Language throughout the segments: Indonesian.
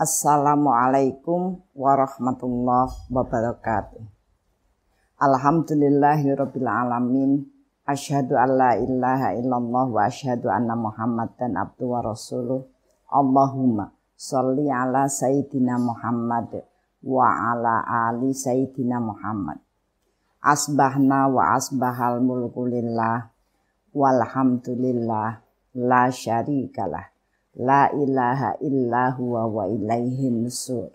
Assalamualaikum warahmatullahi wabarakatuh. Alhamdulillahirabbil alamin. Asyhadu an la ilaha illallah wa asyhadu anna Muhammadan abduhu wa rasuluh. Allahumma sholli ala sayyidina Muhammad wa ala ali sayyidina Muhammad. Asbahna wa asbahal mulku lillah walhamdulillah la syarikalah. La ilaha illa huwa wa ilaihin nusur.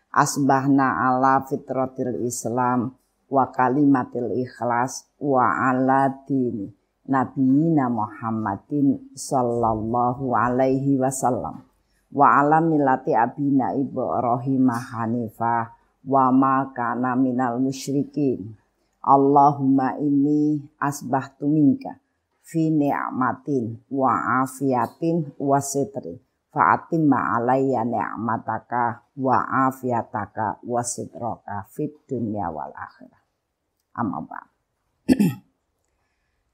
Asbahna ala fitratil Islam wa kalimatil ikhlas wa ala dini nabiyina Muhammadin sallallahu alaihi wasallam wa ala millati abina Ibrahim hanifah wa ma kana minal musyrikin. Allahumma inni asbahtu minka fi ni'matin wa afiatin wa sitrin fa'atimma alayya ni'mataka wa afiataka wa sitraka fid dunya wal akhirah. Amma ba'd.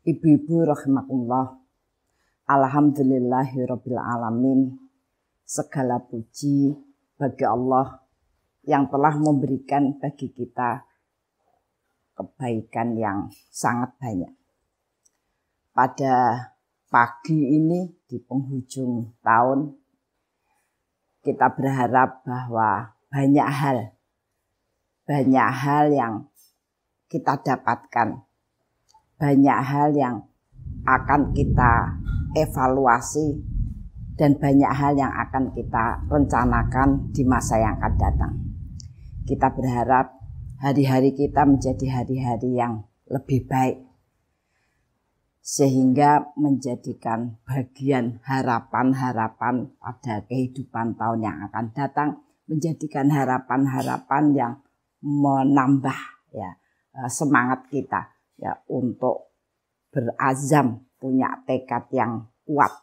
Ibu-ibu rahimakumullah, alhamdulillahirabbil alamin. Segala puji bagi Allah yang telah memberikan bagi kita kebaikan yang sangat banyak. Pada pagi ini di penghujung tahun, kita berharap bahwa banyak hal yang kita dapatkan, banyak hal yang akan kita evaluasi, dan banyak hal yang akan kita rencanakan di masa yang akan datang. Kita berharap hari-hari kita menjadi hari-hari yang lebih baik, sehingga menjadikan bagian harapan-harapan pada kehidupan tahun yang akan datang, menjadikan harapan-harapan yang menambah semangat kita untuk berazam, punya tekad yang kuat,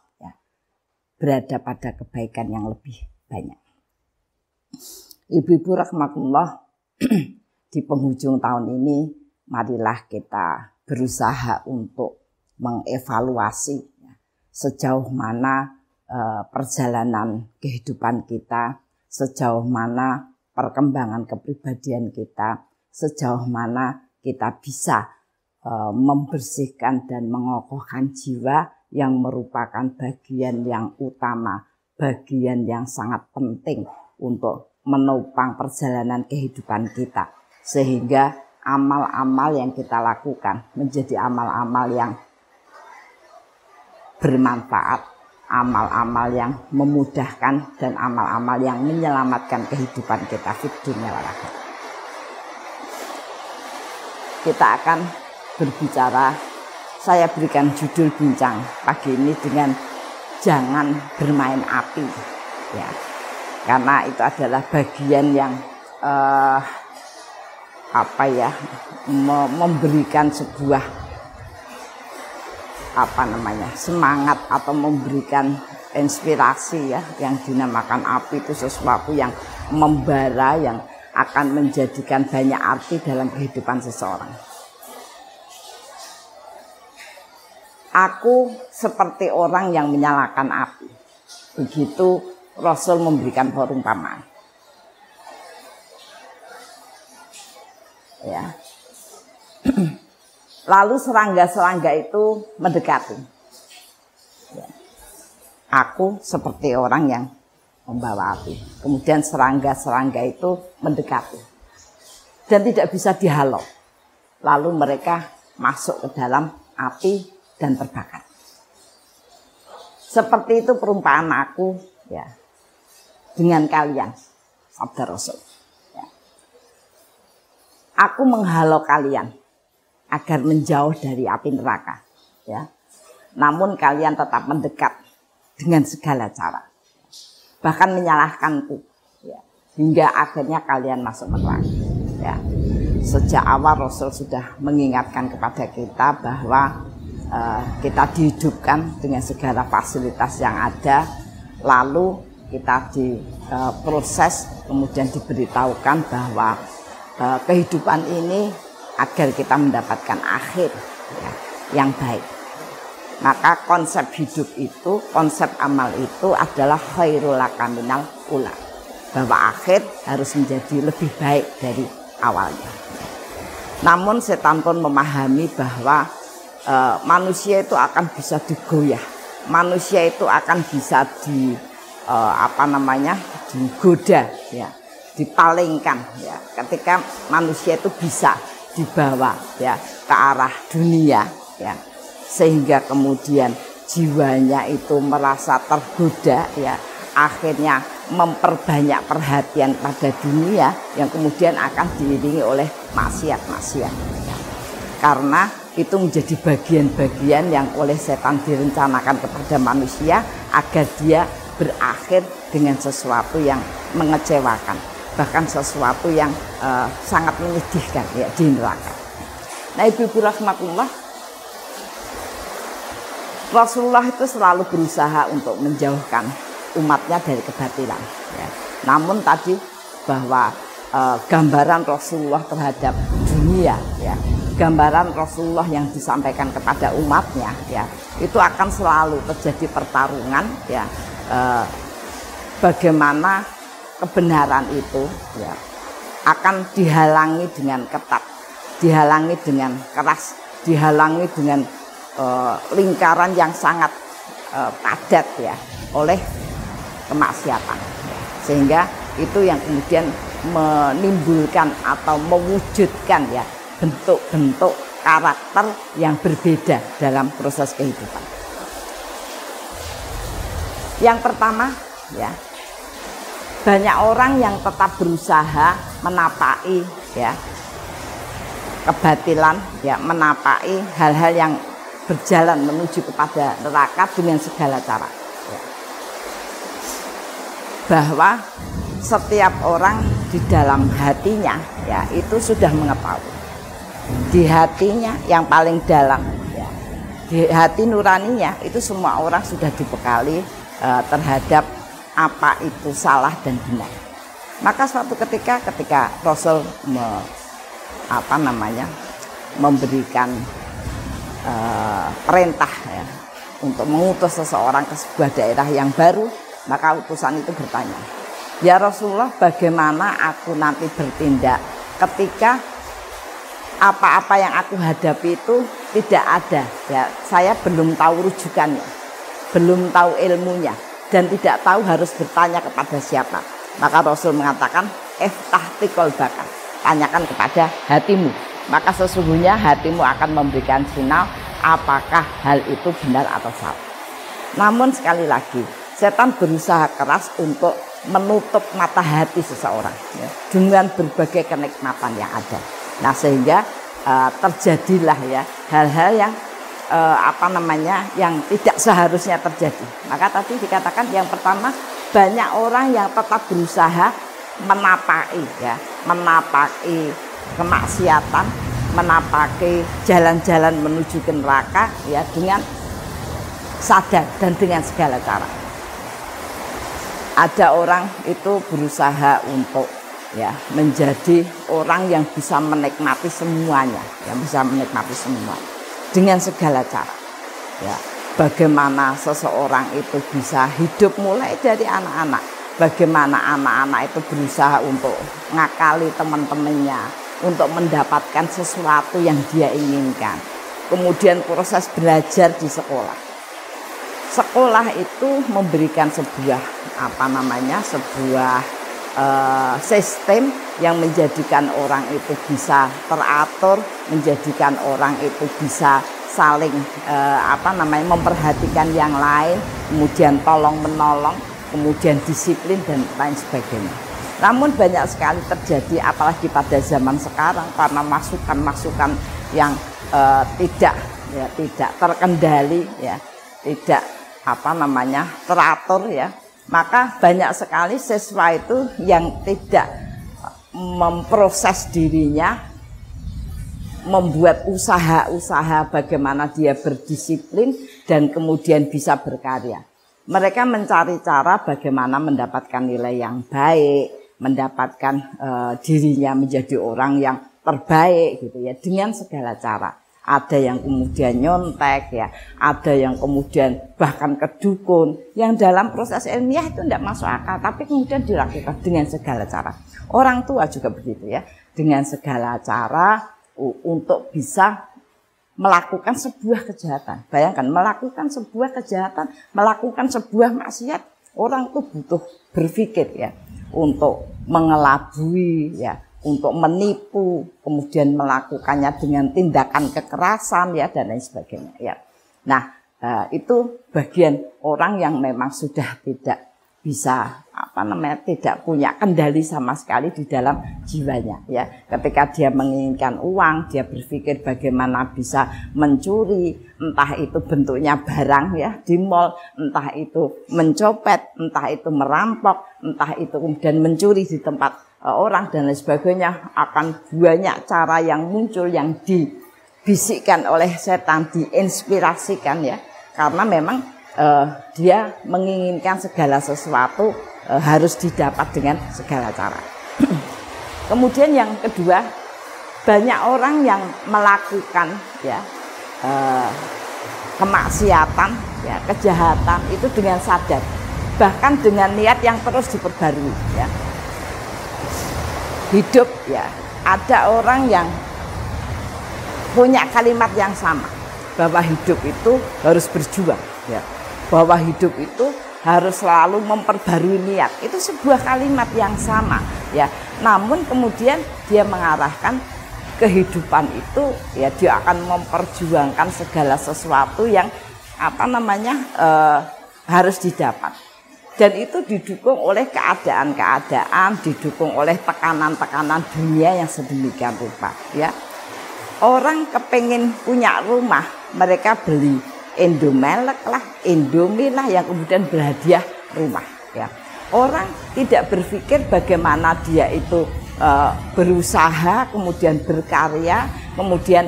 berada pada kebaikan yang lebih banyak. Ibu-ibu rahimakumullah, di penghujung tahun ini marilah kita berusaha untuk mengevaluasi sejauh mana perjalanan kehidupan kita, sejauh mana perkembangan kepribadian kita, sejauh mana kita bisa membersihkan dan mengokohkan jiwa yang merupakan bagian yang utama, bagian yang sangat penting untuk menopang perjalanan kehidupan kita, sehingga amal-amal yang kita lakukan menjadi amal-amal yang bermanfaat, amal-amal yang memudahkan, dan amal-amal yang menyelamatkan kehidupan kita di dunia wal akhirah. Kita akan berbicara, saya berikan judul bincang pagi ini dengan jangan bermain api, karena itu adalah bagian yang memberikan sebuah semangat atau memberikan inspirasi, yang dinamakan api itu sesuatu yang membara, yang akan menjadikan banyak arti dalam kehidupan seseorang. Aku seperti orang yang menyalakan api. Begitu Rasul memberikan perumpamaan. Lalu serangga-serangga itu mendekati. Aku seperti orang yang membawa api. Kemudian serangga-serangga itu mendekati. Dan tidak bisa dihalau. Lalu mereka masuk ke dalam api dan terbakar. Seperti itu perumpamaan aku dengan kalian, sabda Rasul. Aku menghalau kalian agar menjauh dari api neraka, namun kalian tetap mendekat dengan segala cara, bahkan menyalahkanku, hingga akhirnya kalian masuk neraka. Sejak awal Rasul sudah mengingatkan kepada kita bahwa kita dihidupkan dengan segala fasilitas yang ada, lalu kita diproses, kemudian diberitahukan bahwa kehidupan ini agar kita mendapatkan akhir yang baik. Maka konsep hidup itu, konsep amal itu adalah khairul laka minal ula. bahwa akhir harus menjadi lebih baik dari awalnya. Namun setan pun memahami bahwa manusia itu akan bisa digoyah, manusia itu akan bisa digoda, ya, dipalingkan, ya, ketika manusia itu bisa dibawa, ya, ke arah dunia, ya, sehingga kemudian jiwanya itu merasa tergoda, ya, akhirnya memperbanyak perhatian pada dunia yang kemudian akan diiringi oleh maksiat-maksiat, ya. Karena itu menjadi bagian-bagian yang oleh setan direncanakan kepada manusia agar dia berakhir dengan sesuatu yang mengecewakan, bahkan sesuatu yang sangat menyedihkan, ya, di neraka. Nah, ibu-ibu rahmatullah, Rasulullah itu selalu berusaha untuk menjauhkan umatnya dari kebatilan, ya. Namun tadi bahwa gambaran Rasulullah terhadap dunia, ya, gambaran Rasulullah yang disampaikan kepada umatnya, ya, itu akan selalu terjadi pertarungan, ya, bagaimana kebenaran itu, ya, akan dihalangi dengan ketat, dihalangi dengan keras, dihalangi dengan lingkaran yang sangat padat, ya, oleh kemaksiatan, ya. Sehingga itu yang kemudian menimbulkan atau mewujudkan, ya, bentuk-bentuk karakter yang berbeda dalam proses kehidupan. Yang pertama, ya, banyak orang yang tetap berusaha menapaki, ya, kebatilan, ya, menapaki hal-hal yang berjalan menuju kepada neraka dengan segala cara, ya. Bahwa setiap orang di dalam hatinya, ya, itu sudah mengetahui, di hatinya yang paling dalam, ya, di hati nuraninya itu semua orang sudah dibekali terhadap apa itu salah dan benar. Maka suatu ketika Rasul memberikan perintah, ya, untuk mengutus seseorang ke sebuah daerah yang baru, maka utusan itu bertanya, "Ya Rasulullah, bagaimana aku nanti bertindak ketika apa-apa yang aku hadapi itu tidak ada, ya, saya belum tahu rujukannya, belum tahu ilmunya, dan tidak tahu harus bertanya kepada siapa?" Maka Rasul mengatakan, "Iftahti qalbaka, tanyakan kepada hatimu, maka sesungguhnya hatimu akan memberikan sinyal apakah hal itu benar atau salah." Namun sekali lagi, setan berusaha keras untuk menutup mata hati seseorang, ya, dengan berbagai kenikmatan yang ada. Nah, sehingga terjadilah, ya, hal-hal yang yang tidak seharusnya terjadi. Maka tadi dikatakan yang pertama, banyak orang yang tetap berusaha menapaki, ya, menapaki kemaksiatan, menapaki jalan-jalan menuju ke neraka, ya, dengan sadar dan dengan segala cara. Ada orang itu berusaha untuk, ya, menjadi orang yang bisa menikmati semuanya, yang bisa menikmati semua dengan segala cara, ya. Bagaimana seseorang itu bisa hidup mulai dari anak-anak, bagaimana anak-anak itu berusaha untuk ngakali teman-temannya untuk mendapatkan sesuatu yang dia inginkan. Kemudian proses belajar di sekolah. Sekolah itu memberikan sebuah sistem yang menjadikan orang itu bisa teratur, menjadikan orang itu bisa saling memperhatikan yang lain, kemudian tolong menolong, kemudian disiplin dan lain sebagainya. Namun banyak sekali terjadi, apalagi pada zaman sekarang, karena masukan-masukan yang tidak terkendali, ya, tidak teratur, ya. Maka banyak sekali siswa itu yang tidak memproses dirinya, membuat usaha-usaha bagaimana dia berdisiplin dan kemudian bisa berkarya. Mereka mencari cara bagaimana mendapatkan nilai yang baik, mendapatkan dirinya menjadi orang yang terbaik, gitu, ya, dengan segala cara. ada yang kemudian nyontek ya, ada yang kemudian bahkan ke dukun, yang dalam proses ilmiah itu tidak masuk akal, tapi kemudian dilakukan dengan segala cara. Orang tua juga begitu ya, dengan segala cara untuk bisa melakukan sebuah kejahatan. Bayangkan melakukan sebuah kejahatan, melakukan sebuah maksiat, orang tuh butuh berpikir ya, untuk mengelabui ya, untuk menipu, kemudian melakukannya dengan tindakan kekerasan ya, dan lain sebagainya ya. Nah, itu bagian orang yang memang sudah tidak bisa tidak punya kendali sama sekali di dalam jiwanya ya. Ketika dia menginginkan uang, dia berpikir bagaimana bisa mencuri, entah itu bentuknya barang ya di mall, entah itu mencopet, entah itu merampok, entah itu kemudian mencuri di tempat orang dan lain sebagainya. Akan banyak cara yang muncul, yang dibisikkan oleh setan, diinspirasikan ya, karena memang dia menginginkan segala sesuatu harus didapat dengan segala cara. Kemudian yang kedua, banyak orang yang melakukan ya kemaksiatan ya, kejahatan itu dengan sadar, bahkan dengan niat yang terus diperbarui ya. Hidup ya, ada orang yang punya kalimat yang sama, bahwa hidup itu harus berjuang ya, bahwa hidup itu harus selalu memperbarui niat. Itu sebuah kalimat yang sama ya. Namun kemudian dia mengarahkan kehidupan itu ya, dia akan memperjuangkan segala sesuatu yang harus didapat. Dan itu didukung oleh keadaan-keadaan, didukung oleh tekanan-tekanan dunia yang sedemikian rupa ya. Orang kepengen punya rumah, mereka beli Indomelek lah, Indomie lah, yang kemudian berhadiah rumah ya. Orang tidak berpikir bagaimana dia itu berusaha, kemudian berkarya, kemudian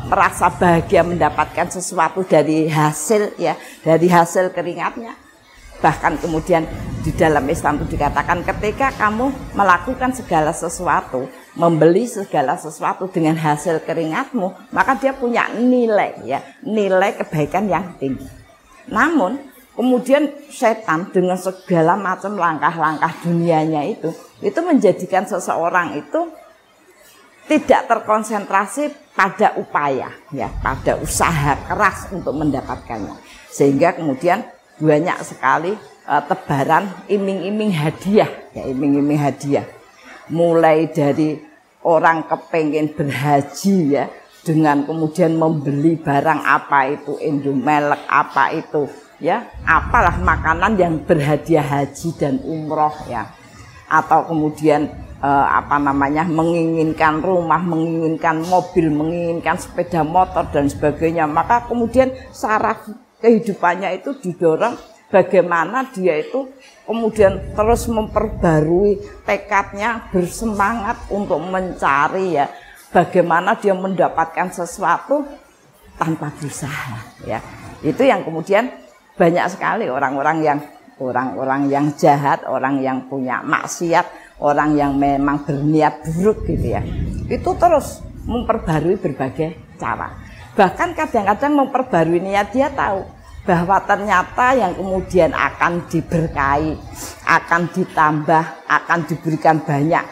merasa bahagia mendapatkan sesuatu dari hasil ya, dari hasil keringatnya. Bahkan kemudian di dalam Islam itu dikatakan, ketika kamu melakukan segala sesuatu, membeli segala sesuatu dengan hasil keringatmu, maka dia punya nilai ya, nilai kebaikan yang tinggi. Namun kemudian setan dengan segala macam langkah-langkah dunianya itu menjadikan seseorang itu tidak terkonsentrasi pada upaya ya, pada usaha keras untuk mendapatkannya, sehingga kemudian banyak sekali tebaran iming-iming hadiah ya, iming-iming hadiah. Mulai dari orang kepengen berhaji ya, dengan kemudian membeli barang apa itu Indomelek, apa itu ya, apalah makanan yang berhadiah haji dan umroh ya, atau kemudian menginginkan rumah, menginginkan mobil, menginginkan sepeda motor dan sebagainya. Maka kemudian saraf kehidupannya itu didorong bagaimana dia itu kemudian terus memperbarui tekadnya, bersemangat untuk mencari ya, bagaimana dia mendapatkan sesuatu tanpa berusaha ya. Itu yang kemudian banyak sekali orang-orang yang jahat, orang yang punya maksiat, orang yang memang berniat buruk gitu ya. Itu terus memperbarui berbagai cara. Bahkan kadang-kadang memperbarui niat, dia tahu bahwa ternyata yang kemudian akan diberkahi, akan ditambah, akan diberikan banyak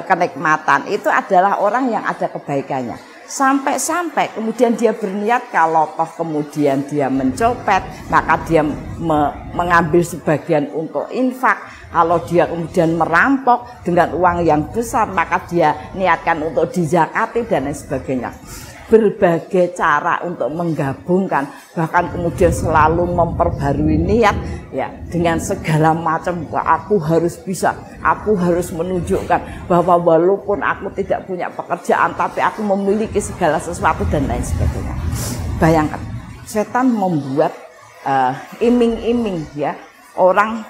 kenikmatan itu adalah orang yang ada kebaikannya. Sampai-sampai kemudian dia berniat, kalau toh kemudian dia mencopet, maka dia mengambil sebagian untuk infak. Kalau dia kemudian merampok dengan uang yang besar, maka dia niatkan untuk dizakati dan lain sebagainya. Berbagai cara untuk menggabungkan, bahkan kemudian selalu memperbarui niat ya, dengan segala macam. Aku harus bisa, aku harus menunjukkan bahwa walaupun aku tidak punya pekerjaan, tapi aku memiliki segala sesuatu dan lain sebagainya. Bayangkan, setan membuat iming-iming ya, orang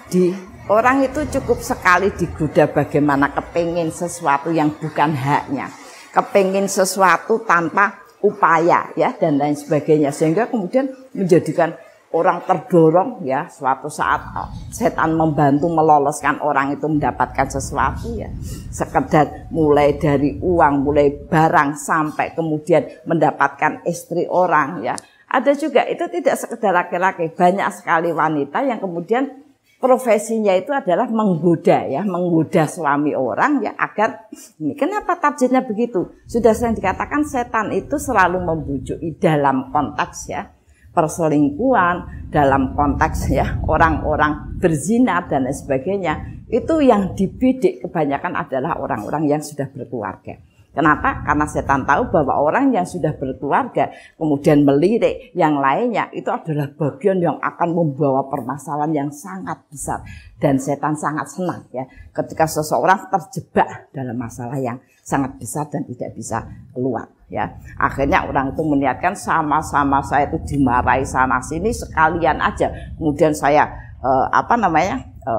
itu cukup sekali digoda bagaimana kepingin sesuatu yang bukan haknya, kepingin sesuatu tanpa upaya ya dan lain sebagainya, sehingga kemudian menjadikan orang terdorong ya, suatu saat setan membantu meloloskan orang itu mendapatkan sesuatu ya, sekedar mulai dari uang, mulai barang sampai kemudian mendapatkan istri orang ya. Ada juga itu tidak sekedar laki-laki, banyak sekali wanita yang kemudian profesinya itu adalah menggoda ya, menggoda suami orang ya agar ini. Kenapa tafsirnya begitu? Sudah sering dikatakan setan itu selalu membujuk dalam konteks ya perselingkuhan, dalam konteks ya orang-orang berzina dan lain sebagainya. Itu yang dibidik kebanyakan adalah orang-orang yang sudah berkeluarga. Kenapa? Karena setan tahu bahwa orang yang sudah berkeluarga kemudian melirik yang lainnya itu adalah bagian yang akan membawa permasalahan yang sangat besar, dan setan sangat senang ya ketika seseorang terjebak dalam masalah yang sangat besar dan tidak bisa keluar ya. Akhirnya orang itu meniatkan sama-sama saya itu dimarahi sana sini sekalian aja kemudian saya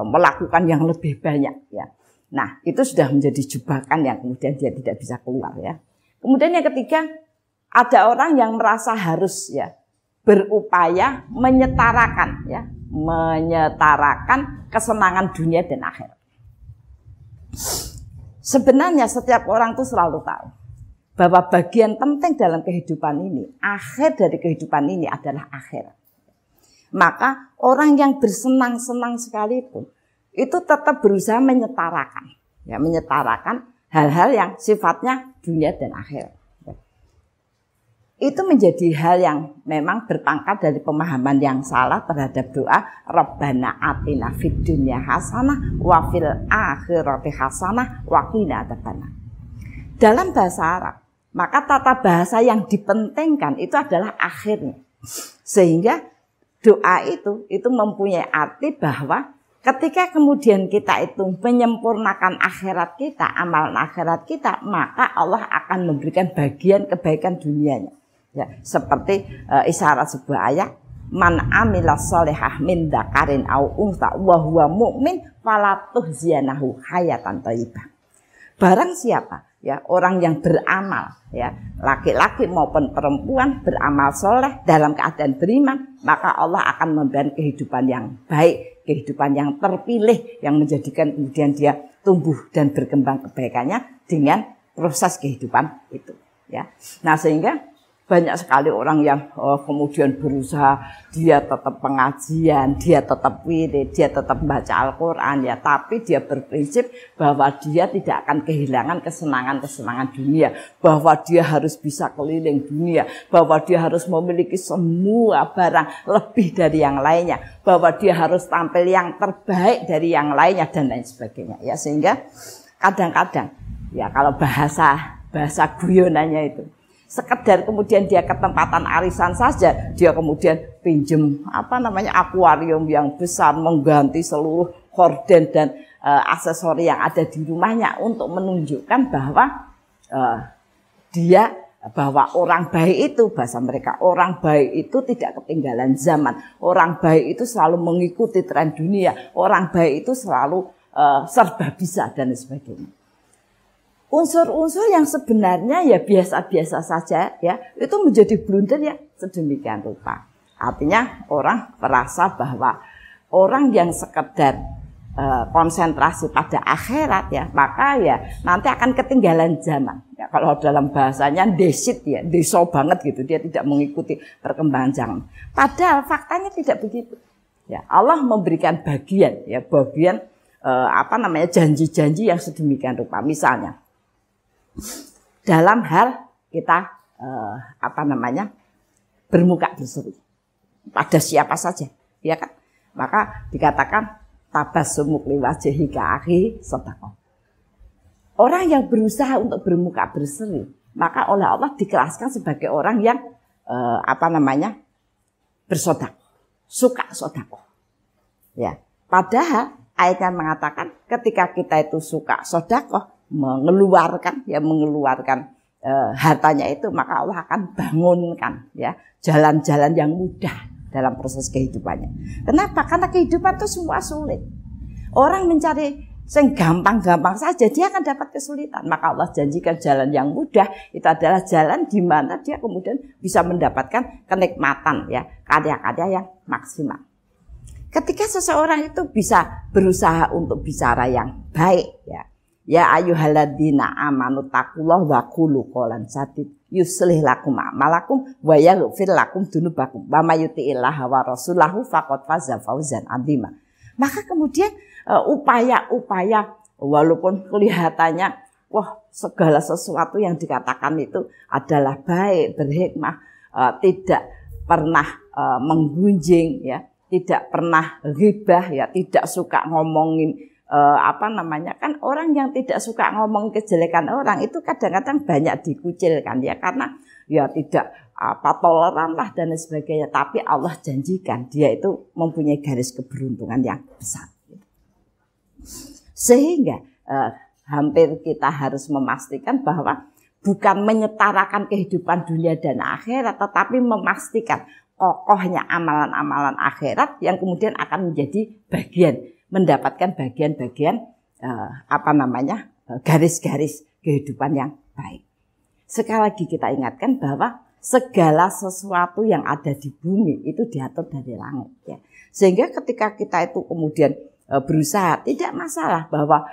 melakukan yang lebih banyak ya. Nah, itu sudah menjadi jebakan yang kemudian dia tidak bisa keluar ya. Kemudian yang ketiga, ada orang yang merasa harus ya berupaya menyetarakan ya, menyetarakan kesenangan dunia dan akhirat. Sebenarnya setiap orang itu selalu tahu bahwa bagian penting dalam kehidupan ini, akhir dari kehidupan ini adalah akhirat. Maka orang yang bersenang-senang sekalipun itu tetap berusaha menyetarakan, ya, menyetarakan hal-hal yang sifatnya dunia dan akhirat. Itu menjadi hal yang memang berpangkat dari pemahaman yang salah terhadap doa Rabbana atina fid dunya hasanah wa fil akhirati hasanah wa qina adzabannar. Dalam bahasa Arab, maka tata bahasa yang dipentingkan itu adalah akhirnya. Sehingga doa itu mempunyai arti bahwa ketika kemudian kita itu menyempurnakan akhirat kita, amalan akhirat kita, maka Allah akan memberikan bagian kebaikan dunianya. Ya, seperti isyarat sebuah ayat, man amila sholihah min dzakarin au untha wa huwa mu'min fala tuhziyanahu hayatan thayyibah. Barang siapa ya orang yang beramal ya, laki-laki maupun perempuan beramal soleh dalam keadaan beriman, maka Allah akan memberikan kehidupan yang baik, kehidupan yang terpilih yang menjadikan kemudian dia tumbuh dan berkembang kebaikannya dengan proses kehidupan itu ya. Nah, sehingga banyak sekali orang yang kemudian berusaha, dia tetap pengajian, dia tetap wirid, dia tetap baca Al-Quran ya, tapi dia berprinsip bahwa dia tidak akan kehilangan kesenangan-kesenangan dunia, bahwa dia harus bisa keliling dunia, bahwa dia harus memiliki semua barang lebih dari yang lainnya, bahwa dia harus tampil yang terbaik dari yang lainnya dan lain sebagainya ya. Sehingga kadang-kadang ya kalau bahasa guyonannya itu sekedar kemudian dia ketempatan arisan saja, dia kemudian pinjem akuarium yang besar, mengganti seluruh horden dan aksesori yang ada di rumahnya untuk menunjukkan bahwa bahwa orang baik itu, bahasa mereka, orang baik itu tidak ketinggalan zaman, orang baik itu selalu mengikuti tren dunia, orang baik itu selalu serba bisa dan sebagainya. Unsur-unsur yang sebenarnya ya biasa-biasa saja ya, itu menjadi blunder ya sedemikian rupa. Artinya orang merasa bahwa orang yang sekedar konsentrasi pada akhirat ya, maka ya nanti akan ketinggalan zaman. Ya, kalau dalam bahasanya desit ya, deso banget gitu, dia tidak mengikuti perkembangan zaman. Padahal faktanya tidak begitu. Ya, Allah memberikan bagian janji-janji yang sedemikian rupa. Misalnya dalam hal kita bermuka berseri pada siapa saja, ya kan? Maka dikatakan tabassumuk liwajhika akhi sedekah. Orang yang berusaha untuk bermuka berseri, maka oleh Allah dikelaskan sebagai orang yang bersedekah, suka sedekah. Ya, padahal ayatnya mengatakan ketika kita itu suka sedekah, mengeluarkan hartanya itu, maka Allah akan bangunkan ya jalan-jalan yang mudah dalam proses kehidupannya. Kenapa? Karena kehidupan itu semua sulit. Orang mencari Sing gampang-gampang saja dia akan dapat kesulitan. Maka Allah janjikan jalan yang mudah itu adalah jalan di mana dia kemudian bisa mendapatkan kenikmatan ya, karya-karya yang maksimal. Ketika seseorang itu bisa berusaha untuk bicara yang baik ya. Ya ayyuhalladzina amanu taqullaha wa qulu qawlan sadid yuslih lakum a'malakum wa yaghfir lakum dzunubakum wa may yuti'illaha wa rasulahu faqad faza fawzan 'azima. Maka kemudian upaya-upaya walaupun kelihatannya wah segala sesuatu yang dikatakan itu adalah baik, berhikmah, tidak pernah menggunjing ya, tidak pernah ghibah ya, tidak suka ngomongin kan orang yang tidak suka ngomong kejelekan orang itu kadang-kadang banyak dikucilkan ya, karena ya tidak toleran lah dan sebagainya. Tapi Allah janjikan dia itu mempunyai garis keberuntungan yang besar. Sehingga hampir kita harus memastikan bahwa bukan menyetarakan kehidupan dunia dan akhirat, tetapi memastikan kokohnya amalan-amalan akhirat yang kemudian akan menjadi bagian, mendapatkan bagian-bagian garis-garis kehidupan yang baik. Sekali lagi kita ingatkan bahwa segala sesuatu yang ada di bumi itu diatur dari langit ya. Sehingga ketika kita itu kemudian berusaha, tidak masalah bahwa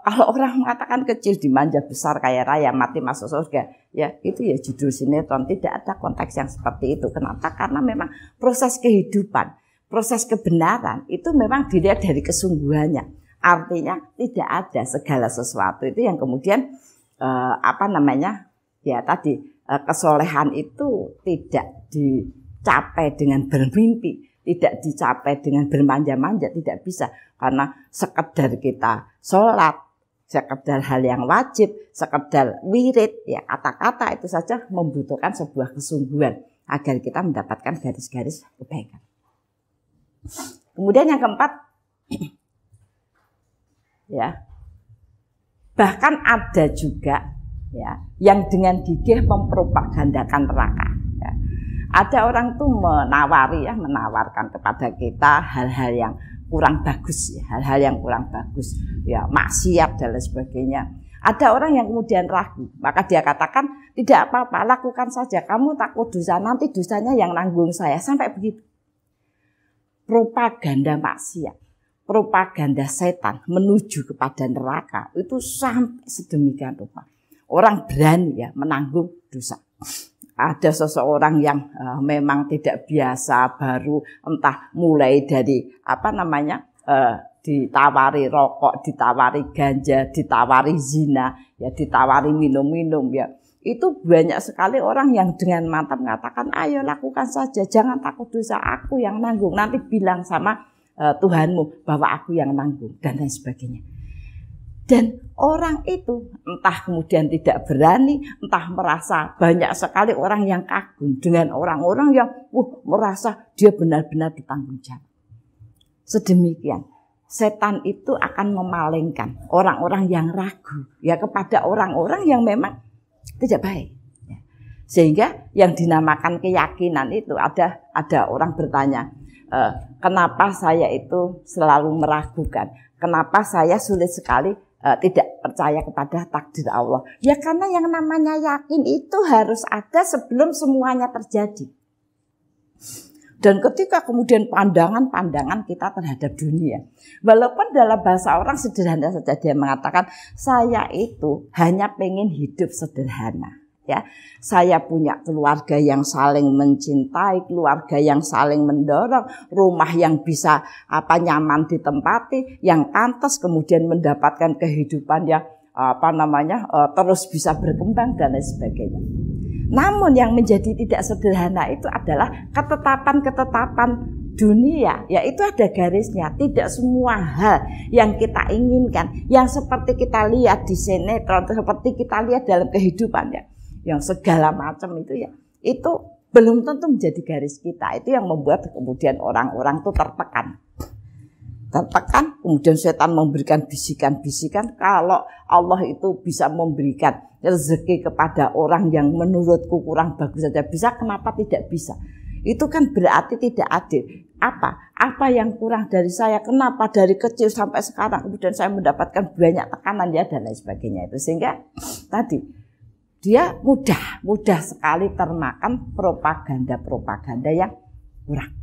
kalau orang mengatakan kecil dimanja, besar kaya raya, mati masuk surga ya, itu ya judul sinetron. Tidak ada konteks yang seperti itu. Kenapa? Karena memang proses kehidupan, proses kebenaran itu memang dilihat dari kesungguhannya. Artinya tidak ada segala sesuatu itu yang kemudian kesolehan itu tidak dicapai dengan bermimpi, tidak dicapai dengan bermanja-manja, tidak bisa. Karena sekedar kita sholat, sekedar hal yang wajib, sekedar wirid, ya kata-kata itu saja membutuhkan sebuah kesungguhan agar kita mendapatkan garis-garis kebaikan. Kemudian yang keempat, ya, bahkan ada juga ya yang dengan gigih mempropagandakan neraka. Ya. Ada orang tuh menawarkan kepada kita hal-hal yang kurang bagus, ya, hal-hal yang kurang bagus, ya maksiat dan lain sebagainya. Ada orang yang kemudian ragu, maka dia katakan tidak apa-apa, lakukan saja. Kamu takut dosa, nanti dosanya yang nanggung saya, sampai begitu. Propaganda maksiat, propaganda setan menuju kepada neraka itu sampai sedemikian rupa. Orang berani ya menanggung dosa. Ada seseorang yang memang tidak biasa, baru entah mulai dari ditawari rokok, ditawari ganja, ditawari zina, ya ditawari minum-minum ya. Itu banyak sekali orang yang dengan mantap mengatakan, ayo lakukan saja, jangan takut dosa, aku yang nanggung. Nanti bilang sama Tuhanmu bahwa aku yang nanggung dan lain sebagainya. Dan orang itu entah kemudian tidak berani, entah merasa banyak sekali orang yang kagum dengan orang-orang yang merasa dia benar-benar bertanggung jawab. Sedemikian, setan itu akan memalingkan orang-orang yang ragu ya kepada orang-orang yang memang tidak baik. Sehingga yang dinamakan keyakinan itu ada orang bertanya, kenapa saya itu selalu meragukan? Kenapa saya sulit sekali tidak percaya kepada takdir Allah? Ya karena yang namanya yakin itu harus ada sebelum semuanya terjadi. Dan ketika kemudian pandangan-pandangan kita terhadap dunia, walaupun dalam bahasa orang sederhana saja dia mengatakan, saya itu hanya pengen hidup sederhana. Ya, saya punya keluarga yang saling mencintai, keluarga yang saling mendorong, rumah yang bisa nyaman ditempati, yang pantas kemudian mendapatkan kehidupan yang terus bisa berkembang dan lain sebagainya. Namun yang menjadi tidak sederhana itu adalah ketetapan-ketetapan dunia, yaitu ada garisnya. Tidak semua hal yang kita inginkan, yang seperti kita lihat di sinetron, seperti kita lihat dalam kehidupan ya, yang segala macam itu ya, itu belum tentu menjadi garis kita. Itu yang membuat kemudian orang-orang itu tertekan, kemudian setan memberikan bisikan-bisikan kalau Allah itu bisa memberikan rezeki kepada orang yang menurutku kurang bagus saja bisa, kenapa tidak bisa? Itu kan berarti tidak adil. Apa yang kurang dari saya, kenapa dari kecil sampai sekarang kemudian saya mendapatkan banyak tekanan ya dan lain sebagainya itu. Sehingga tadi dia mudah sekali termakan propaganda yang kurang.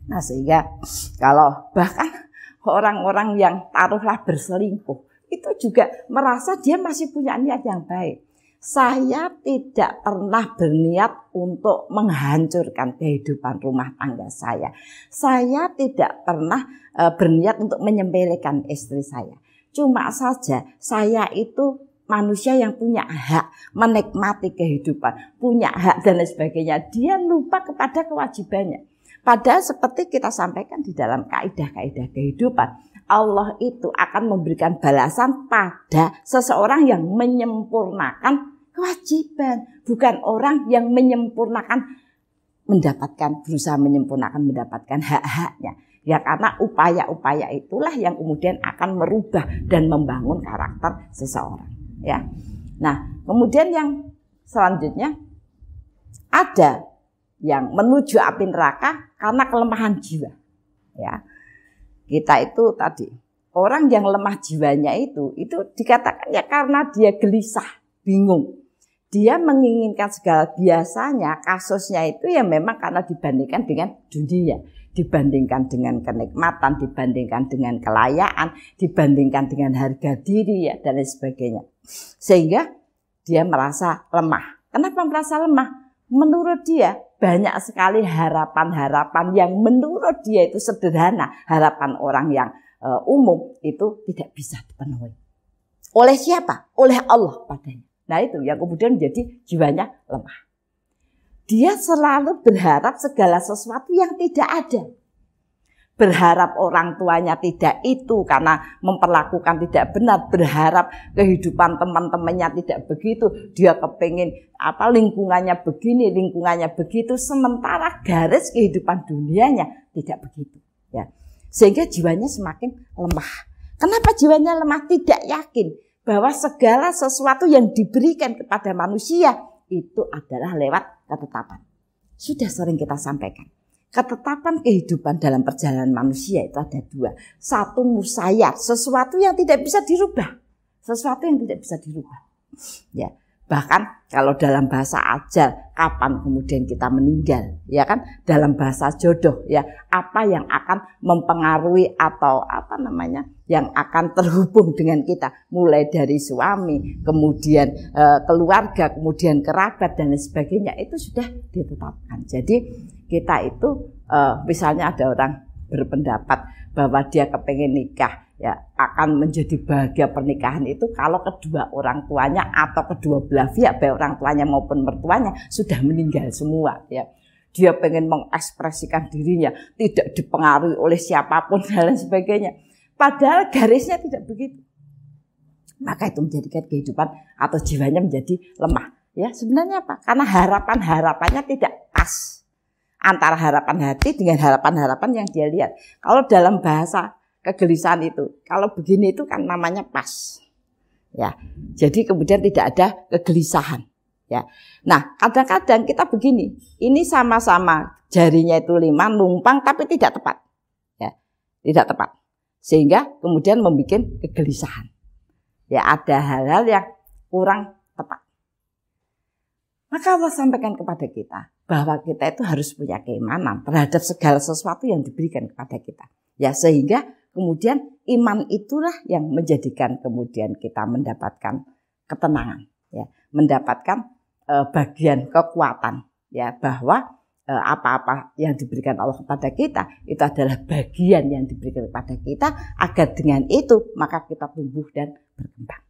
Nah sehingga kalau bahkan orang-orang yang taruhlah berselingkuh itu juga merasa dia masih punya niat yang baik. Saya tidak pernah berniat untuk menghancurkan kehidupan rumah tangga saya. Saya tidak pernah berniat untuk menyepelekan istri saya. Cuma saja saya itu manusia yang punya hak menikmati kehidupan, punya hak dan lain sebagainya. Dia lupa kepada kewajibannya. Padahal seperti kita sampaikan di dalam kaidah-kaidah kehidupan, Allah itu akan memberikan balasan pada seseorang yang menyempurnakan kewajiban, bukan orang yang berusaha menyempurnakan mendapatkan hak-haknya. Ya karena upaya-upaya itulah yang kemudian akan merubah dan membangun karakter seseorang. Ya, nah kemudian yang selanjutnya ada yang menuju api neraka karena kelemahan jiwa. Ya, kita itu tadi orang yang lemah jiwanya itu dikatakan ya karena dia gelisah, bingung. Dia menginginkan segala, biasanya kasusnya itu ya memang karena dibandingkan dengan dunia, dibandingkan dengan kenikmatan, dibandingkan dengan kelayaan, dibandingkan dengan harga diri ya dan lain sebagainya. Sehingga dia merasa lemah. Kenapa merasa lemah? Menurut dia banyak sekali harapan-harapan yang menurut dia itu sederhana, harapan orang yang umum itu tidak bisa dipenuhi. Oleh siapa? Oleh Allah padanya. Nah itu yang kemudian menjadi jiwanya lemah. Dia selalu berharap segala sesuatu yang tidak ada. Berharap orang tuanya tidak itu karena memperlakukan tidak benar. Berharap kehidupan teman-temannya tidak begitu. Dia kepingin lingkungannya begini, lingkungannya begitu. Sementara garis kehidupan dunianya tidak begitu. Ya. Sehingga jiwanya semakin lemah. Kenapa jiwanya lemah? Tidak yakin bahwa segala sesuatu yang diberikan kepada manusia itu adalah lewat ketetapan. Sudah sering kita sampaikan. Ketetapan kehidupan dalam perjalanan manusia itu ada dua. Satu musayyar, sesuatu yang tidak bisa dirubah. Sesuatu yang tidak bisa dirubah. Ya, bahkan kalau dalam bahasa ajal, kapan kemudian kita meninggal, ya kan? Dalam bahasa jodoh, ya, apa yang akan mempengaruhi atau yang akan terhubung dengan kita, mulai dari suami, kemudian keluarga, kemudian kerabat dan lain sebagainya itu sudah ditetapkan. Jadi kita itu misalnya ada orang berpendapat bahwa dia kepengen nikah, ya akan menjadi bahagia pernikahan itu kalau kedua orang tuanya atau kedua belah pihak, baik orang tuanya maupun mertuanya sudah meninggal semua, ya. Dia pengen mengekspresikan dirinya, tidak dipengaruhi oleh siapapun dan lain sebagainya. Padahal garisnya tidak begitu. Maka itu menjadikan kehidupan atau jiwanya menjadi lemah. Ya, sebenarnya apa? Karena harapan-harapannya tidak pas antara harapan hati dengan harapan-harapan yang dia lihat. Kalau dalam bahasa kegelisahan itu, kalau begini itu kan namanya pas. Ya, jadi kemudian tidak ada kegelisahan. Ya, nah kadang-kadang kita begini, ini sama-sama jarinya itu 5 numpang tapi tidak tepat. Ya, tidak tepat. Sehingga kemudian membuat kegelisahan. Ya, ada hal-hal yang kurang tepat. Maka Allah sampaikan kepada kita bahwa kita itu harus punya keimanan terhadap segala sesuatu yang diberikan kepada kita. Ya, sehingga kemudian iman itulah yang menjadikan kemudian kita mendapatkan ketenangan, ya, mendapatkan bagian kekuatan, ya, bahwa apa-apa yang diberikan Allah kepada kita itu adalah bagian yang diberikan kepada kita agar dengan itu maka kita tumbuh dan berkembang.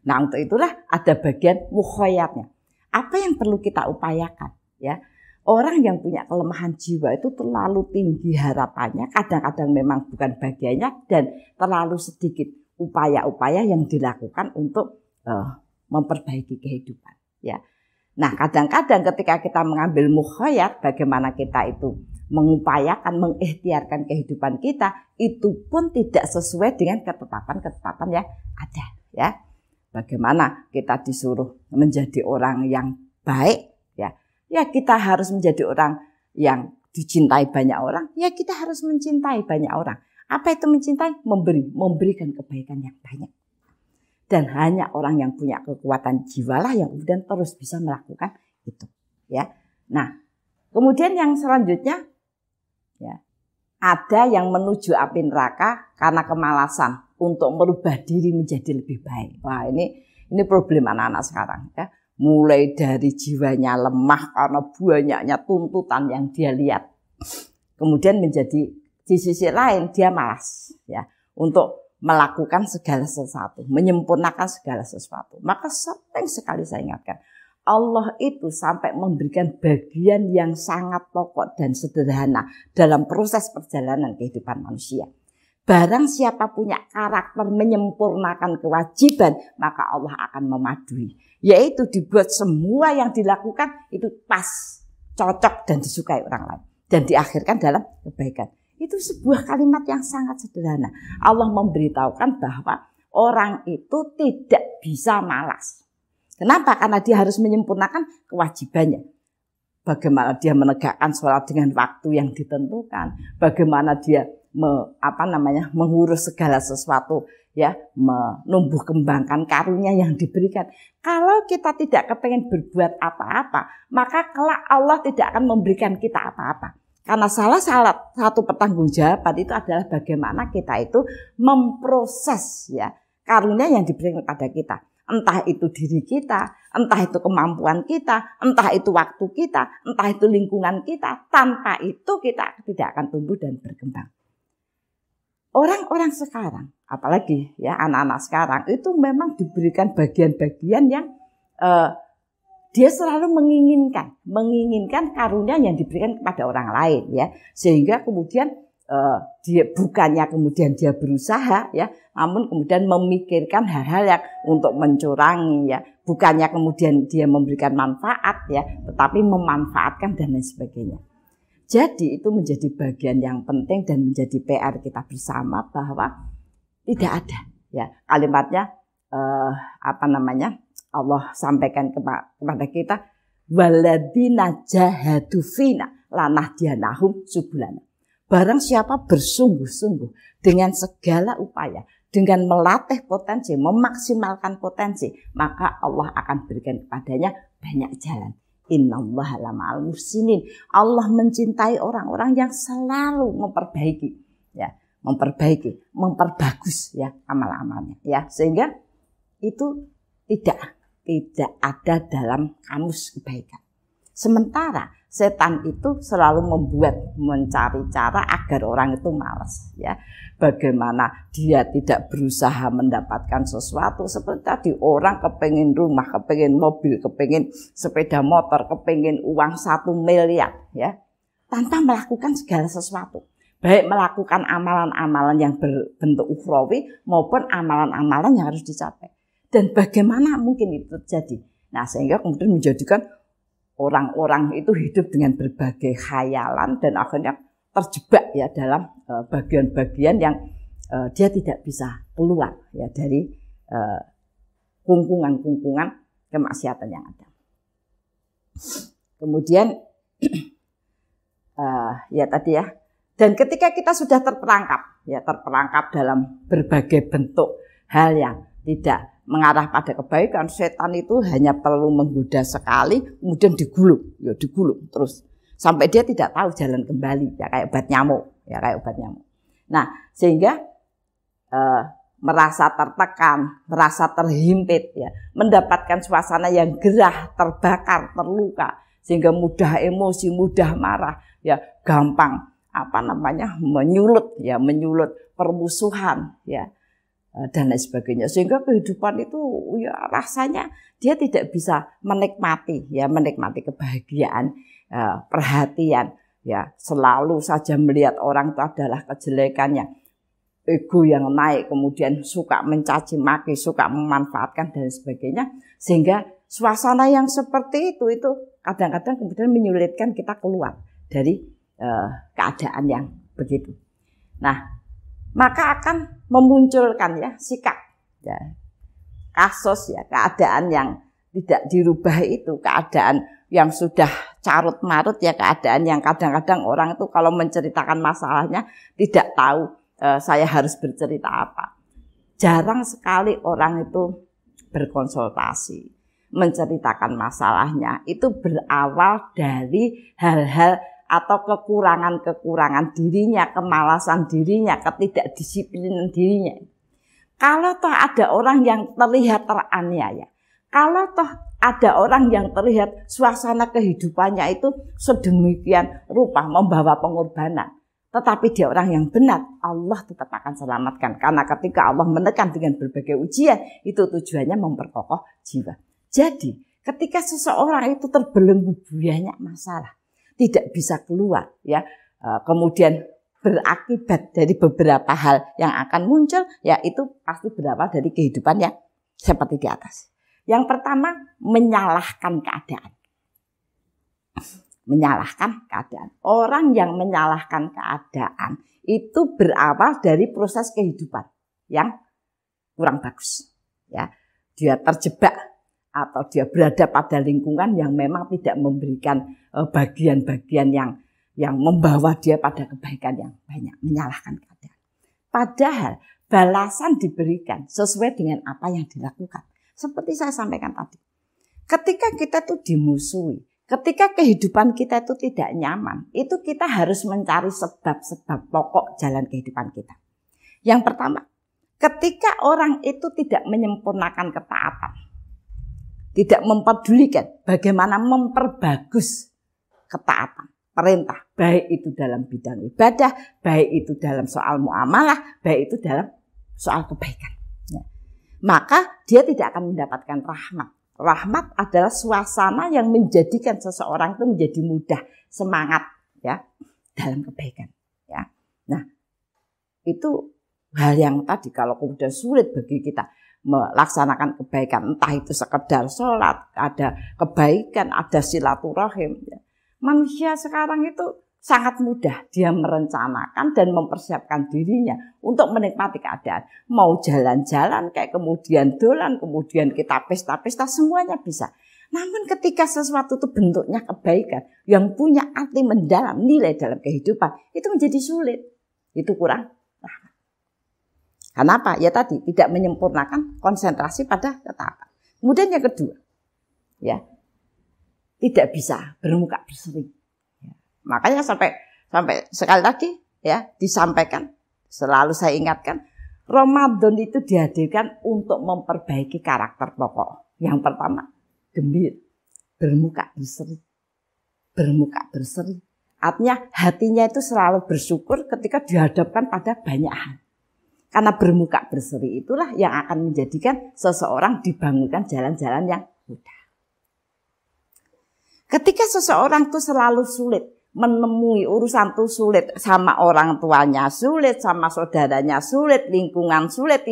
Nah, untuk itulah ada bagian mukhayyatnya. Apa yang perlu kita upayakan, ya? Orang yang punya kelemahan jiwa itu terlalu tinggi harapannya, kadang-kadang memang bukan bagiannya dan terlalu sedikit upaya-upaya yang dilakukan untuk memperbaiki kehidupan, ya. Nah, kadang-kadang ketika kita mengambil mukhayyat, bagaimana kita itu mengupayakan, mengikhtiarkan kehidupan kita, itu pun tidak sesuai dengan ketetapan-ketetapan yang ada, ya. Bagaimana kita disuruh menjadi orang yang baik, ya. Ya, kita harus menjadi orang yang dicintai banyak orang, ya kita harus mencintai banyak orang. Apa itu mencintai? Memberikan kebaikan yang banyak. Dan hanya orang yang punya kekuatan jiwalah yang kemudian terus bisa melakukan itu. Ya, nah kemudian yang selanjutnya, ya, ada yang menuju api neraka karena kemalasan untuk merubah diri menjadi lebih baik. Wah, ini problem anak-anak sekarang. Ya, mulai dari jiwanya lemah karena banyaknya tuntutan yang dia lihat, kemudian menjadi di sisi lain dia malas, ya, untuk melakukan segala sesuatu, menyempurnakan segala sesuatu. Maka sering sekali saya ingatkan, Allah itu sampai memberikan bagian yang sangat pokok dan sederhana dalam proses perjalanan kehidupan manusia. Barang siapa punya karakter menyempurnakan kewajiban, maka Allah akan memadui. Yaitu dibuat semua yang dilakukan itu pas, cocok dan disukai orang lain. Dan diakhirkan dalam kebaikan. Itu sebuah kalimat yang sangat sederhana. Allah memberitahukan bahwa orang itu tidak bisa malas. Kenapa? Karena dia harus menyempurnakan kewajibannya. Bagaimana dia menegakkan sholat dengan waktu yang ditentukan. Bagaimana dia mengurus segala sesuatu, ya, menumbuh kembangkan karunia yang diberikan. Kalau kita tidak kepengen berbuat apa-apa, maka kelak Allah tidak akan memberikan kita apa-apa. Karena salah satu pertanggungjawaban itu adalah bagaimana kita itu memproses, ya, karunia yang diberikan kepada kita. Entah itu diri kita, entah itu kemampuan kita, entah itu waktu kita, entah itu lingkungan kita. Tanpa itu kita tidak akan tumbuh dan berkembang. Orang-orang sekarang, apalagi ya anak-anak sekarang, itu memang diberikan bagian-bagian yang dia selalu menginginkan karunia yang diberikan kepada orang lain, ya, sehingga kemudian dia bukannya kemudian dia berusaha, ya, namun kemudian memikirkan hal-hal yang untuk mencurangi, ya, bukannya kemudian dia memberikan manfaat, ya, tetapi memanfaatkan dan lain sebagainya. Jadi itu menjadi bagian yang penting dan menjadi PR kita bersama bahwa tidak ada, ya, kalimatnya Allah sampaikan kepada kita, waladina jahadu fina lanahdianahum subulana. Barang siapa bersungguh-sungguh dengan segala upaya, dengan melatih potensi, memaksimalkan potensi, maka Allah akan berikan kepadanya banyak jalan. Innallaha lama'al muhsinin. Allah mencintai orang-orang yang selalu memperbaiki, ya, memperbagus, ya, amal-amalnya, ya, sehingga itu tidak ada dalam kamus kebaikan. Sementara setan itu selalu mencari cara agar orang itu malas, ya. Bagaimana dia tidak berusaha mendapatkan sesuatu, seperti tadi orang kepengin rumah, kepengin mobil, kepengin sepeda motor, kepengin uang 1 miliar, ya, tanpa melakukan segala sesuatu. Baik melakukan amalan-amalan yang berbentuk ukhrawi maupun amalan-amalan yang harus dicapai. Dan bagaimana mungkin itu terjadi? Nah, sehingga kemudian menjadikan orang-orang itu hidup dengan berbagai khayalan dan akhirnya terjebak, ya, dalam bagian-bagian yang dia tidak bisa keluar, ya, dari kungkungan-kungkungan kemaksiatan yang ada. Kemudian ya tadi, ya. Dan ketika kita sudah terperangkap dalam berbagai bentuk hal yang tidak mengarah pada kebaikan, setan itu hanya perlu menggoda sekali, kemudian digulung terus sampai dia tidak tahu jalan kembali, ya, kayak obat nyamuk. Nah, sehingga merasa tertekan, merasa terhimpit, ya, mendapatkan suasana yang gerah, terbakar, terluka, sehingga mudah emosi, mudah marah, ya, gampang menyulut permusuhan, ya, dan lain sebagainya, sehingga kehidupan itu, ya, rasanya dia tidak bisa menikmati kebahagiaan, perhatian, ya, selalu saja melihat orang itu adalah kejelekannya, ego yang naik, kemudian suka mencaci maki, suka memanfaatkan dan sebagainya, sehingga suasana yang seperti itu kadang-kadang kemudian menyulitkan kita keluar dari keadaan yang begitu. Nah, maka akan memunculkan, ya, sikap, ya, kasus, ya, keadaan yang tidak dirubah itu, keadaan yang sudah carut marut ya keadaan yang kadang-kadang orang itu kalau menceritakan masalahnya tidak tahu saya harus bercerita apa. Jarang sekali orang itu berkonsultasi, menceritakan masalahnya. Itu berawal dari hal-hal atau kekurangan-kekurangan dirinya, kemalasan dirinya, ketidakdisiplinan dirinya. Kalau toh ada orang yang terlihat teraniaya, kalau toh ada orang yang terlihat suasana kehidupannya itu sedemikian rupa membawa pengorbanan, tetapi dia orang yang benar, Allah tetap akan selamatkan. Karena ketika Allah menekan dengan berbagai ujian, itu tujuannya memperkokoh jiwa. Jadi ketika seseorang itu terbelenggu banyak masalah, tidak bisa keluar, ya, kemudian berakibat dari beberapa hal yang akan muncul, ya itu pasti berawal dari kehidupan yang seperti di atas. Yang pertama, menyalahkan keadaan. Menyalahkan keadaan. Orang yang menyalahkan keadaan itu berawal dari proses kehidupan yang kurang bagus. Ya, dia terjebak atau dia berada pada lingkungan yang memang tidak memberikan bagian-bagian yang membawa dia pada kebaikan yang banyak. Menyalahkan keadaan. Padahal balasan diberikan sesuai dengan apa yang dilakukan. Seperti saya sampaikan tadi, ketika kita tuh dimusuhi, ketika kehidupan kita itu tidak nyaman, itu kita harus mencari sebab-sebab pokok jalan kehidupan kita. Yang pertama, ketika orang itu tidak menyempurnakan ketaatan, tidak mempedulikan bagaimana memperbagus ketaatan, perintah, baik itu dalam bidang ibadah, baik itu dalam soal muamalah, baik itu dalam soal kebaikan. Maka dia tidak akan mendapatkan rahmat. Rahmat adalah suasana yang menjadikan seseorang itu menjadi mudah, semangat, ya, dalam kebaikan. Ya. Nah, itu hal yang tadi kalau kemudian sulit bagi kita melaksanakan kebaikan, entah itu sekedar sholat, ada kebaikan, ada silaturahim. Ya. Manusia sekarang itu sangat mudah dia merencanakan dan mempersiapkan dirinya untuk menikmati keadaan. Mau jalan-jalan kayak kemudian dolan, kemudian kita pesta-pesta, semuanya bisa. Namun ketika sesuatu itu bentuknya kebaikan yang punya arti mendalam, nilai dalam kehidupan, itu menjadi sulit. Itu kurang rahmat. Kenapa? Ya tadi tidak menyempurnakan konsentrasi pada ketaatan. Kemudian yang kedua, ya tidak bisa bermuka berseri. Makanya sampai sekali lagi ya disampaikan, selalu saya ingatkan, Ramadan itu dihadirkan untuk memperbaiki karakter pokok. Yang pertama, gembira, bermuka berseri. Bermuka berseri. Artinya hatinya itu selalu bersyukur ketika dihadapkan pada banyak hal. Karena bermuka berseri itulah yang akan menjadikan seseorang dibangunkan jalan-jalan yang mudah. Ketika seseorang itu selalu sulit menemui urusan itu sulit, sama orang tuanya sulit, sama saudaranya sulit, lingkungan sulit,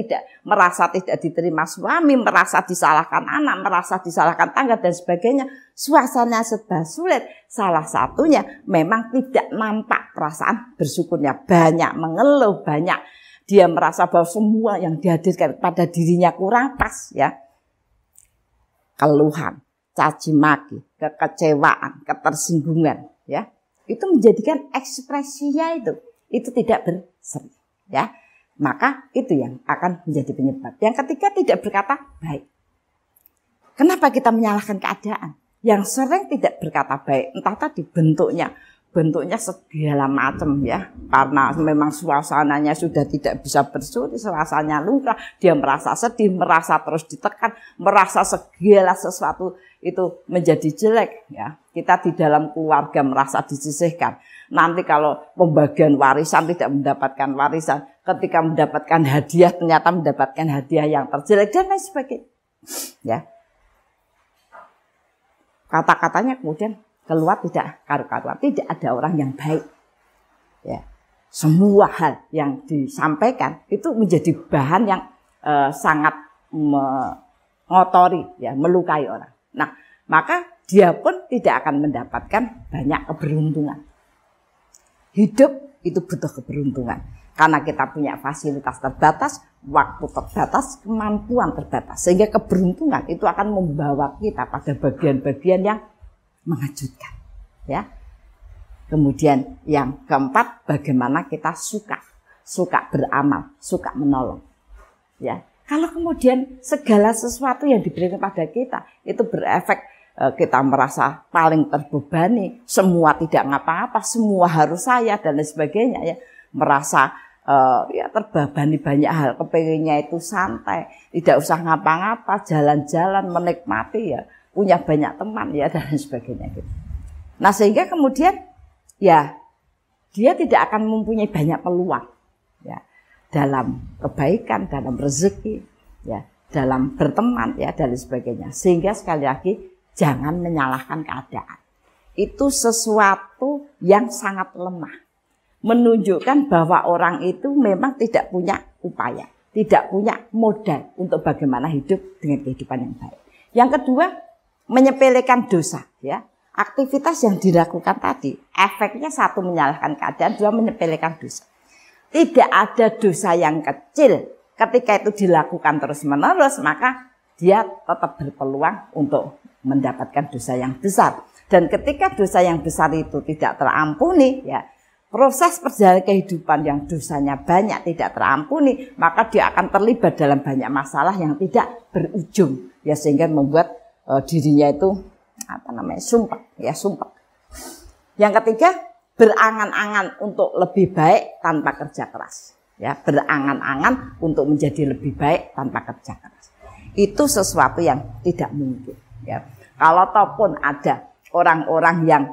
merasa tidak diterima suami, merasa disalahkan anak, merasa disalahkan tangga dan sebagainya, suasana serba sulit. Salah satunya memang tidak nampak perasaan bersyukurnya, banyak mengeluh, banyak dia merasa bahwa semua yang dihadirkan pada dirinya kurang pas, ya. Keluhan, caci maki, kekecewaan, ketersinggungan, ya. Itu menjadikan ekspresinya itu tidak berseri, ya. Maka itu yang akan menjadi penyebab. Yang ketiga, tidak berkata baik. Kenapa kita menyalahkan keadaan? Yang sering tidak berkata baik, entah tadi bentuknya segala macam, ya. Karena memang suasananya sudah tidak bisa bersuri, suasananya lumrah, dia merasa sedih, merasa terus ditekan, merasa segala sesuatu itu menjadi jelek, ya. Kita di dalam keluarga merasa disisihkan. Nanti kalau pembagian warisan tidak mendapatkan warisan, ketika mendapatkan hadiah ternyata mendapatkan hadiah yang terjelek dan lain sebagainya. Ya. Kata-katanya kemudian keluar tidak karu-karuan, tidak ada orang yang baik. Ya. Semua hal yang disampaikan itu menjadi bahan yang sangat mengotori, ya, melukai orang. Nah, maka dia pun tidak akan mendapatkan banyak keberuntungan. Hidup itu butuh keberuntungan. Karena kita punya fasilitas terbatas, waktu terbatas, kemampuan terbatas. Sehingga keberuntungan itu akan membawa kita pada bagian-bagian yang mengejutkan. ya. Kemudian yang keempat, bagaimana kita suka beramal, suka menolong, ya. Kalau kemudian segala sesuatu yang diberikan pada kita itu berefek kita merasa paling terbebani, semua tidak ngapa-ngapa, semua harus saya dan lain sebagainya, ya. Merasa ya terbebani banyak hal, kepengennya itu santai, tidak usah ngapa-ngapa, jalan-jalan, menikmati, ya, punya banyak teman, ya, dan lain sebagainya gitu. Nah, sehingga kemudian ya dia tidak akan mempunyai banyak peluang, ya, dalam kebaikan, dalam rezeki, ya, dalam berteman, ya, dan lain sebagainya. Sehingga sekali lagi jangan menyalahkan keadaan. Itu sesuatu yang sangat lemah. Menunjukkan bahwa orang itu memang tidak punya upaya, tidak punya modal untuk bagaimana hidup dengan kehidupan yang baik. Yang kedua, menyepelekan dosa, ya. Aktivitas yang dilakukan tadi, efeknya satu menyalahkan keadaan, dua menyepelekan dosa. Tidak ada dosa yang kecil, ketika itu dilakukan terus-menerus, maka dia tetap berpeluang untuk mendapatkan dosa yang besar. Dan ketika dosa yang besar itu tidak terampuni, ya, proses perjalanan kehidupan yang dosanya banyak tidak terampuni, maka dia akan terlibat dalam banyak masalah yang tidak berujung, ya, sehingga membuat dirinya itu sumpah. Yang ketiga, berangan-angan untuk lebih baik tanpa kerja keras, ya, berangan-angan untuk menjadi lebih baik tanpa kerja keras. Itu sesuatu yang tidak mungkin, ya. Kalau ataupun ada orang-orang yang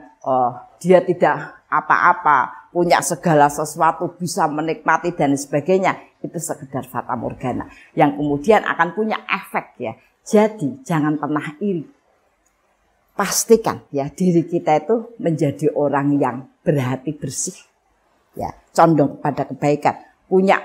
dia tidak apa-apa, punya segala sesuatu, bisa menikmati dan sebagainya, itu sekedar fata morgana yang kemudian akan punya efek, ya. Jadi jangan pernah iri. Pastikan, ya, diri kita itu menjadi orang yang berhati bersih, ya, condong pada kebaikan, punya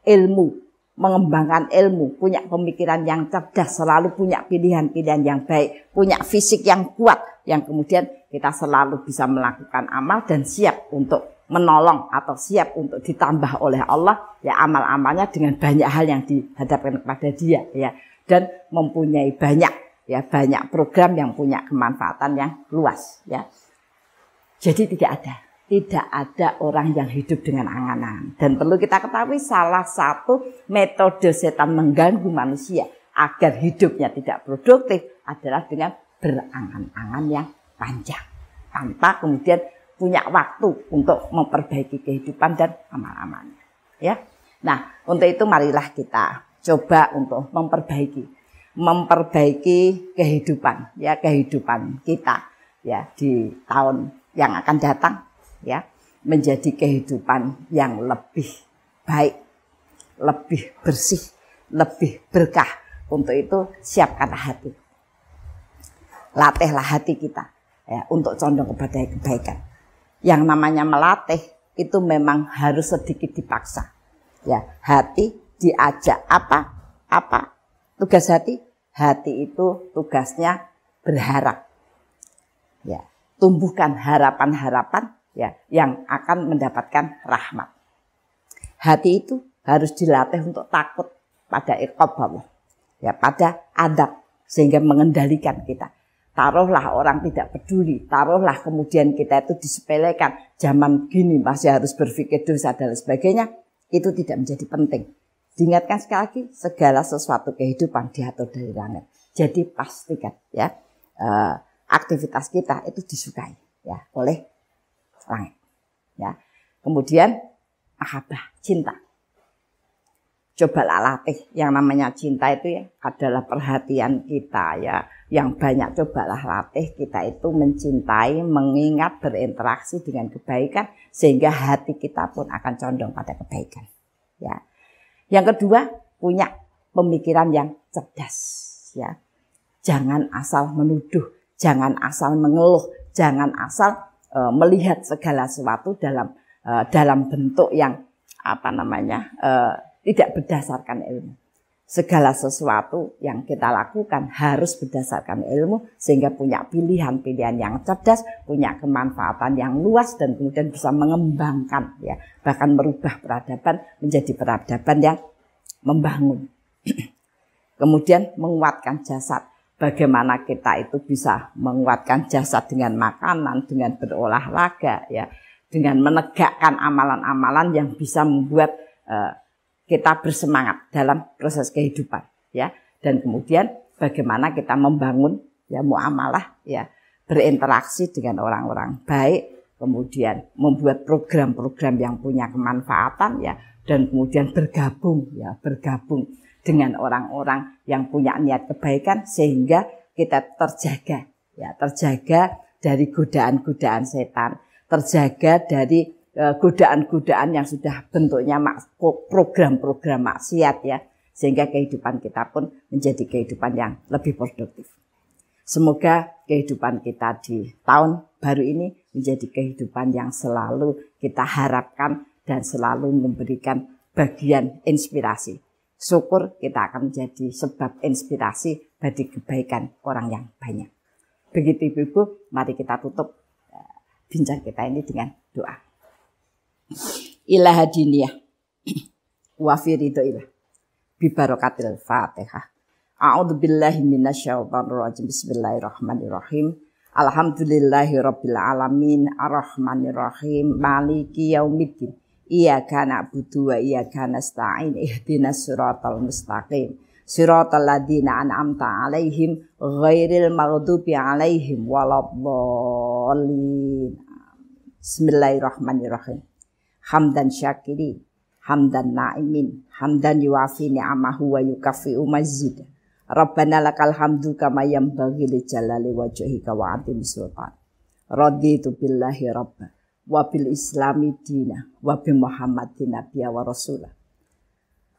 ilmu, mengembangkan ilmu, punya pemikiran yang cerdas, selalu punya pilihan-pilihan yang baik, punya fisik yang kuat, yang kemudian kita selalu bisa melakukan amal dan siap untuk menolong atau siap untuk ditambah oleh Allah, ya, amal-amalnya dengan banyak hal yang dihadapkan kepada dia, ya, dan mempunyai banyak program yang punya kemanfaatan yang luas, ya. Jadi tidak ada orang yang hidup dengan angan-angan. Dan perlu kita ketahui salah satu metode setan mengganggu manusia agar hidupnya tidak produktif adalah dengan berangan-angan yang panjang tanpa kemudian punya waktu untuk memperbaiki kehidupan dan amal-amalnya, ya. Nah, untuk itu marilah kita coba untuk memperbaiki kehidupan, ya, kehidupan kita, ya, di tahun yang akan datang, ya, menjadi kehidupan yang lebih baik, lebih bersih, lebih berkah. Untuk itu siapkanlah hati, latihlah hati kita, ya, untuk condong kepada kebaikan. Yang namanya melatih itu memang harus sedikit dipaksa, ya. Hati diajak apa tugas hati? Hati itu tugasnya berharap, ya, tumbuhkan harapan-harapan, ya, yang akan mendapatkan rahmat. Hati itu harus dilatih untuk takut pada iqab Allah, ya, pada adab, sehingga mengendalikan kita. Taruhlah orang tidak peduli, taruhlah kemudian kita itu disepelekan, zaman gini masih harus berpikir dosa dan sebagainya, itu tidak menjadi penting. Diingatkan sekali lagi, segala sesuatu kehidupan diatur dari langit. Jadi pastikan, ya, aktivitas kita itu disukai, ya, oleh langit, ya. Kemudian mahabbah, cinta. Cobalah latih yang namanya cinta itu, ya, adalah perhatian kita, ya, yang banyak. Cobalah latih kita itu mencintai, mengingat, berinteraksi dengan kebaikan, sehingga hati kita pun akan condong pada kebaikan, ya. Yang kedua, punya pemikiran yang cerdas, ya. Jangan asal menuduh, jangan asal mengeluh, jangan asal melihat segala sesuatu dalam bentuk yang tidak berdasarkan ilmu. Segala sesuatu yang kita lakukan harus berdasarkan ilmu, sehingga punya pilihan-pilihan yang cerdas, punya kemanfaatan yang luas, dan kemudian bisa mengembangkan, ya, bahkan merubah peradaban menjadi peradaban yang membangun. Kemudian menguatkan jasad, Bagaimana kita itu bisa menguatkan jasad dengan makanan, dengan berolahraga, ya, dengan menegakkan amalan-amalan yang bisa membuat kita bersemangat dalam proses kehidupan, ya. Dan kemudian bagaimana kita membangun ya muamalah, ya, berinteraksi dengan orang-orang baik, kemudian membuat program-program yang punya kemanfaatan, ya, dan kemudian bergabung dengan orang-orang yang punya niat kebaikan sehingga kita terjaga dari godaan-godaan setan, terjaga dari godaan-godaan yang sudah bentuknya program-program maksiat, ya, sehingga kehidupan kita pun menjadi kehidupan yang lebih produktif. Semoga kehidupan kita di tahun baru ini menjadi kehidupan yang selalu kita harapkan dan selalu memberikan bagian inspirasi. Syukur kita akan menjadi sebab inspirasi bagi kebaikan orang yang banyak. Begitu Ibu-ibu, mari kita tutup bincang kita ini dengan doa. Ilaha diniyah wa fi ridhoillah bi barakatil Fatihah. A'udzu billahi minasyaitonir rajim. Bismillahirrahmanirrahim. Alhamdulillahirabbil alamin arrahmanir rahim maliki yaumiddin. Iyyaka na'budu wa iyyaka nasta'in ihdinas siratal mustaqim. Siratal ladzina an'amta 'alaihim ghairil maghdubi 'alaihim waladdallin. Bismillahirrahmanirrahim. Hamdan syakirin, hamdan na'imin, hamdan yuafi ni'amahu wa yukafi'u mazid. Rabbana lakal hamdu kama yanbaghi li jalali wajhika wa 'azimi sultan. Raditu billahi rabba wa bil islami dina wa bi muhammadin nabiyya wa rasulah.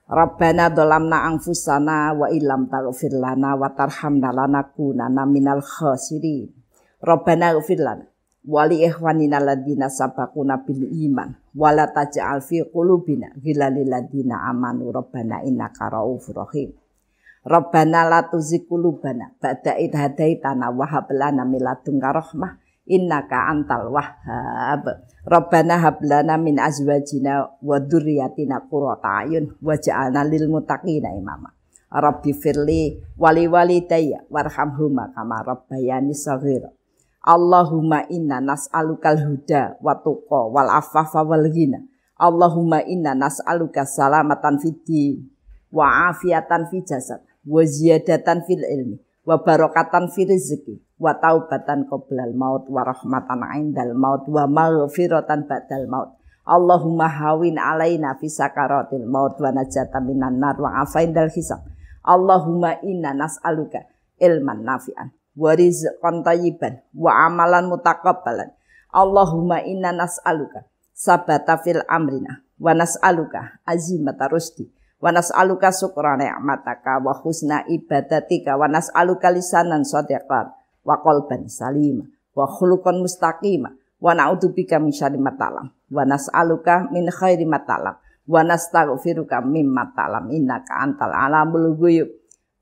Rabbana dhalamna anfusana wa illam taghfir lana wa tarhamna lanakunanna minal khasirin. Rabbana ighfir lana wa li ikhwanina alladziina sabaquna bil iman wa la taj'al fi qulubina ghillan lil ladziina amanu rabbana innaka ra'ufur rahim. Rabbana la tuzigh qulubana ba'da idh hadaitana wa hab lana min ladunka rahmah innaka antal wahhab. Rabbana hab lana min azwajina wa dzurriyyatina qurrata a'yun waj'alna lil muttaqina imama. Rabbi firli wa li walidayya warhamhuma kama rabbayani shaghira. Allahumma inna nas'alukal huda wa tuqa wal afafa wal ghina. Allahumma inna nas'aluka salamatan fid din wa afiatan fi jasad wa ziyadatan fil ilmi wa barakatan fi rizqi wa taubatan qoblal maut wa rahmatan 'indal maut wa maghfiratan ba'dal maut. Allahumma hawin 'alaina fi sakaratil maut wa najatan minan nar wa afaindal hisab. Allahumma inna nas'aluka ilman nafi'an wa rizqan thayyiban wa amalan mutaqabbalan. Allahumma inna nas'aluka sabata fil amrina wa nas'aluka azimata rusdi wa nas'aluka syukra ni'mataka wa husna ibadatika wa nas'aluka lisanan shadiqan wa qalban salima wa khuluqan mustaqima wa na'udzubika min syarri ma ta'lam wa nas'aluka min khairi ma ta'lam wa nastaghfiruka mimma ta'lam innaka antal alamul ghuyub.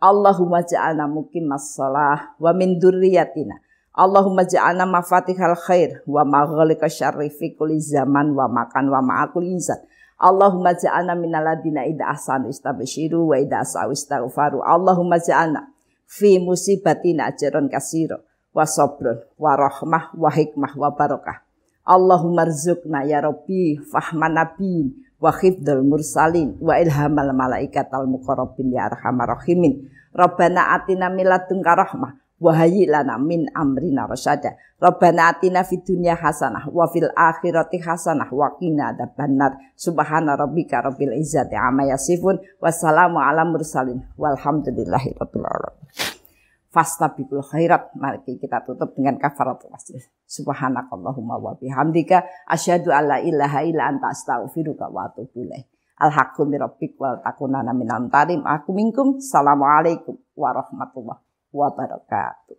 Allahumma ja'alna muqimas shalah wa min dzurriyyatina. Allahumma ja'alna mafatihal khair wa maghliqash syarri fi kulli zaman wa makan wa ma'akul insan. Allahumma ja'alna minal ladzina idza ahsanu istabsyiru wa idza asa'u istaghfaru. Allahumma ja'alna fi musibatina ajran katsira wa sabrun wa rahmah wa hikmah wa barakah. Allahumma rzuqna ya rabbi fahman nabiyyin wa khifdul mursalin wa ilhamal malaikatal muqarrabin ya arhamar rahimin. Rabbana atina min ladunka rahmah wa hayyi lana min amrina rasyada. Rabbana atina fid dunya hasanah wa fil akhirati hasanah wa qina adzabannar. Subhana rabbika rabbil izzati amma yasifun wassalamu ala mursalin walhamdulillahi rabbil alamin. Fastabiqul khairat. Mari kita tutup dengan kafaratul majlis. Subhanakallahumma wa bihamdika asyhadu alla ilaha illa anta astaghfiruka wa atubu ilaik. Al-haqqu min rabbik wal takunana minal mumtarin. Aku minkum. Assalamualaikum warahmatullahi wabarakatuh.